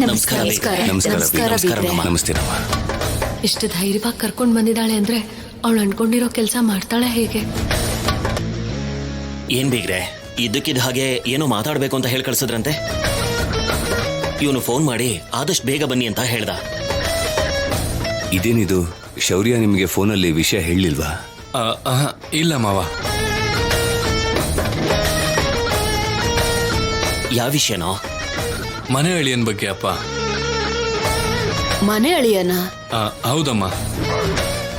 ನಮಸ್ಕಾರ ನಮಸ್ತೆ ರಮ್ಮ. ಇಷ್ಟು ಧೈರ್ಯವಾಗಿ ಕರ್ಕೊಂಡು ಬಂದಿದ್ದಾಳೆ ಅಂದ್ರೆ ಅವಳು ಅನ್ಕೊಂಡಿರೋ ಕೆಲಸ ಮಾಡ್ತಾಳೆ ಹೇಗೆ? ಏನ್ ಬೀಗ್ರೆ, ಇದ್ದಕ್ಕಿದ್ದ ಹಾಗೆ ಏನೋ ಮಾತಾಡ್ಬೇಕು ಅಂತ ಹೇಳಿ ಕಳ್ಸಿದ್ರಂತೆ. ಇವನು ಫೋನ್ ಮಾಡಿ ಆದಷ್ಟು ಬೇಗ ಬನ್ನಿ ಅಂತ ಹೇಳ್ದ. ಇದೇನಿದು, ಶೌರ್ಯ ನಿಮಗೆ ಫೋನಲ್ಲಿ ವಿಷಯ ಹೇಳಿಲ್ವಾ? ಇಲ್ಲ ಮಾವ. ಯಾವ ವಿಷಯನೋ? ಮನೆ ಅಳಿಯನ್ ಬಗ್ಗೆ ಅಪ್ಪ. ಮನೆ ಅಳಿಯನ? ಹೌದಮ್ಮ.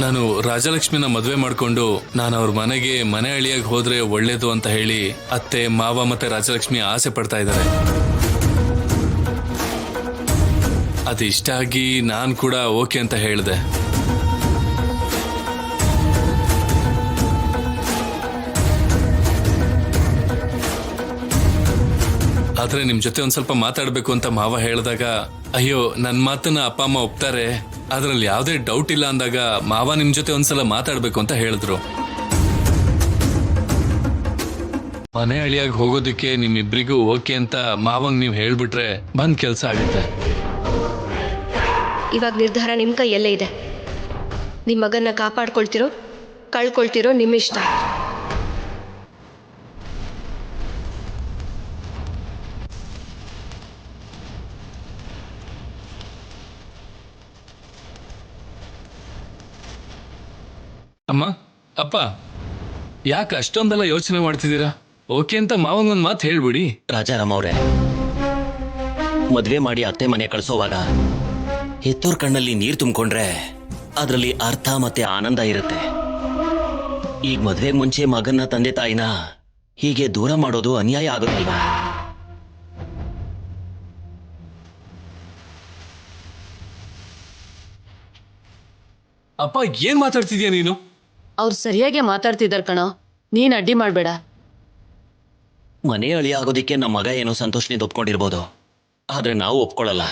ನಾನು ರಾಜಲಕ್ಷ್ಮಿನ ಮದುವೆ ಮಾಡ್ಕೊಂಡು ನಾನು ಅವ್ರ ಮನೆ ಅಳಿಯಾಗಿ ಹೋದ್ರೆ ಒಳ್ಳೇದು ಅಂತ ಹೇಳಿ ಅತ್ತೆ ಮಾವ ಮತ್ತೆ ರಾಜಲಕ್ಷ್ಮಿ ಆಸೆ ಪಡ್ತಾ ಇದ್ದಾರೆ. ಅದು ಇಷ್ಟ ಆಗಿ ನಾನು ಕೂಡ ಓಕೆ ಅಂತ ಹೇಳಿದೆ. ಆದ್ರೆ ನಿಮ್ ಜೊತೆ ಒಂದ್ ಸ್ವಲ್ಪ ಮಾತಾಡ್ಬೇಕು ಅಂತ ಮಾವ ಹೇಳಿದಾಗ, ಅಯ್ಯೋ ನನ್ ಮಾತನ್ನ ಅಪ್ಪ ಅಮ್ಮ ಒಪ್ತಾರೆ, ಅದ್ರಲ್ಲಿ ಯಾವ್ದೇ ಡೌಟ್ ಇಲ್ಲ ಅಂದಾಗ ಮಾವ ನಿಮ್ ಜೊತೆ ಒಂದ್ಸಲ ಮಾತಾಡ್ಬೇಕು ಅಂತ ಹೇಳಿದ್ರು. ಮನೆ ಅಳಿಯಾಗಿ ಹೋಗೋದಕ್ಕೆ ನಿಮ್ಮಿಬ್ರಿಗೂ ಓಕೆ ಅಂತ ಮಾವಂಗ್ ನೀವ್ ಹೇಳ್ಬಿಟ್ರೆ ಬಂದ್ ಕೆಲ್ಸ ಆಗುತ್ತೆ. ಇವಾಗ ನಿರ್ಧಾರ ನಿಮ್ ಕೈಯಲ್ಲೇ ಇದೆ. ನಿಮ್ ಮಗನ್ನ ಕಾಪಾಡ್ಕೊಳ್ತಿರೋ ಕಳ್ಕೊಳ್ತಿರೋ ನಿಮ್ ಇಷ್ಟ. ಅಮ್ಮ, ಅಪ್ಪ, ಯಾಕೆ ಅಷ್ಟೊಂದೆಲ್ಲ ಯೋಚನೆ ಮಾಡ್ತಿದ್ದೀರಾ? ಓಕೆ ಅಂತ ಮಾವಂಗೊಂದ್ ಮಾತು ಹೇಳ್ಬಿಡಿ. ರಾಜಾರಾಮ್ ಅವ್ರೆ, ಮದ್ವೆ ಮಾಡಿ ಅತ್ತೆ ಮನೆ ಕಳ್ಸೋವಾಗ ಹೆತ್ತೋರ್ ಕಣ್ಣಲ್ಲಿ ನೀರ್ ತುಂಬಿಕೊಂಡ್ರೆ ಅದ್ರಲ್ಲಿ ಅರ್ಥ ಮತ್ತೆ ಆನಂದ ಇರುತ್ತೆ. ಈಗ ಮದ್ವೆ ಮುಂಚೆ ಮಗನ್ನ ತಂದೆ ತಾಯಿನ ಹೀಗೆ ದೂರ ಮಾಡೋದು ಅನ್ಯಾಯ ಆಗುತ್ತಲ್ವಾ? ಅಪ್ಪ, ಏನ್ ಮಾತಾಡ್ತಿದ್ಯಾ ನೀನು? ಅವ್ರು ಸರಿಯಾಗಿ ಮಾತಾಡ್ತಿದಾರ್ ಕಣೋ, ನೀನ್ ಅಡ್ಡಿ ಮಾಡ್ಬೇಡ. ಮನೆ ಅಳಿ ಆಗೋದಿಕ್ಕೆ ನಮ್ಮ ಮಗ ಏನೋ ಸಂತೋಷದಿಂದ ಒಪ್ಕೊಂಡಿರ್ಬೋದು, ಆದ್ರೆ ನಾವು ಒಪ್ಕೊಳ್ಳಲ್ಲ.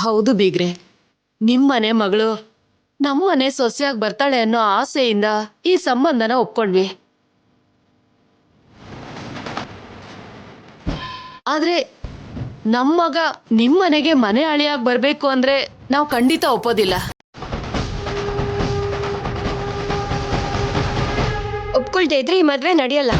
ಹೌದು ಬೀಗ್ರೆ, ನಿಮ್ಮನೆ ಮಗಳು ನಮ್ಮನೆ ಸೊಸೆಯಾಗಿ ಬರ್ತಾಳೆ ಅನ್ನೋ ಆಸೆಯಿಂದ ಈ ಸಂಬಂಧನ ಒಪ್ಕೊಂಡ್ವಿ. ಆದ್ರೆ ನಮ್ಮ ಮಗ ನಿಮ್ಮನೆಗೆ ಮನೆ ಅಳಿಯಾಗಿ ಬರ್ಬೇಕು ಅಂದ್ರೆ ನಾವು ಖಂಡಿತ ಒಪ್ಪೋದಿಲ್ಲ. ಒಪ್ಕೊಳ್ದೇ ಇದ್ರೆ ಈ ಮದ್ವೆ ನಡೆಯಲ್ಲ.